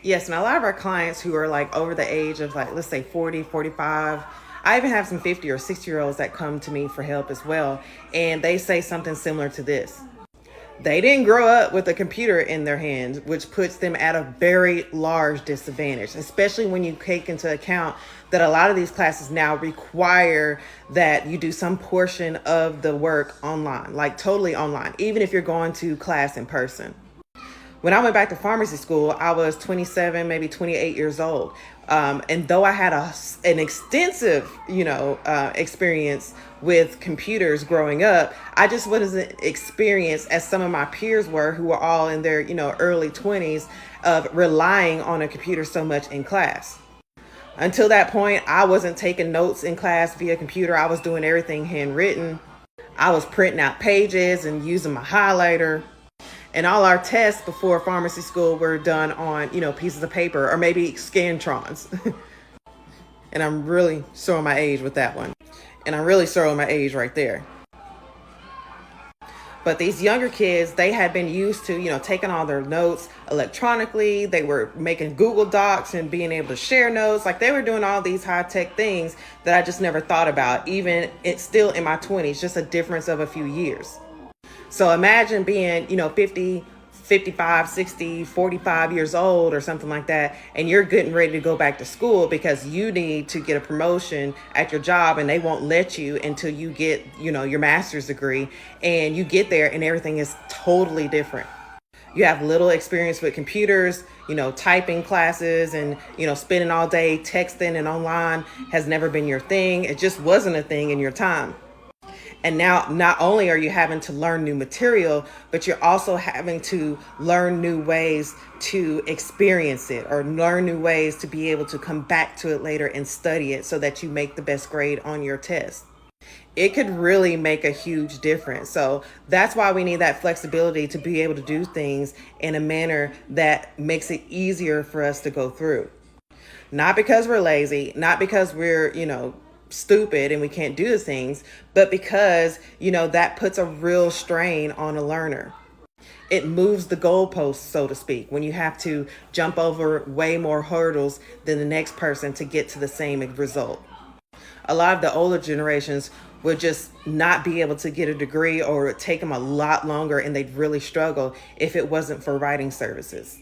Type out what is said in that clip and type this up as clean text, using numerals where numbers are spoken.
Yes, and a lot of our clients who are like over the age of like, let's say 40, 45. I even have some 50 or 60-year-olds that come to me for help as well. And they say something similar to this. They didn't grow up with a computer in their hands, which puts them at a very large disadvantage, especially when you take into account that a lot of these classes now require that you do some portion of the work online, like totally online, even if you're going to class in person. When I went back to pharmacy school, I was 27, maybe 28 years old. And though I had an extensive, experience with computers growing up, I just wasn't experienced as some of my peers were, who were all in their, early 20s, of relying on a computer so much in class. Until that point, I wasn't taking notes in class via computer. I was doing everything handwritten. I was printing out pages and using my highlighter. And all our tests before pharmacy school were done on, pieces of paper or maybe Scantrons. And I'm really showing my age with that one. And I'm really showing my age right there. But these younger kids, they had been used to, taking all their notes electronically. They were making Google Docs and being able to share notes. Like, they were doing all these high tech things that I just never thought about, even it's still in my 20s, just a difference of a few years. So imagine being, 50, 55, 60, 45 years old or something like that, and you're getting ready to go back to school because you need to get a promotion at your job, and they won't let you until you get, your master's degree, and you get there and everything is totally different. You have little experience with computers, typing classes, and, spending all day texting and online has never been your thing. It just wasn't a thing in your time. And now not only are you having to learn new material, but you're also having to learn new ways to experience it, or learn new ways to be able to come back to it later and study it so that you make the best grade on your test. It could really make a huge difference. So that's why we need that flexibility to be able to do things in a manner that makes it easier for us to go through. Not because we're lazy, not because we're, stupid and we can't do the things, but because, that puts a real strain on a learner. It moves the goalposts, so to speak, when you have to jump over way more hurdles than the next person to get to the same result. A lot of the older generations would just not be able to get a degree, or it would take them a lot longer and they'd really struggle if it wasn't for writing services.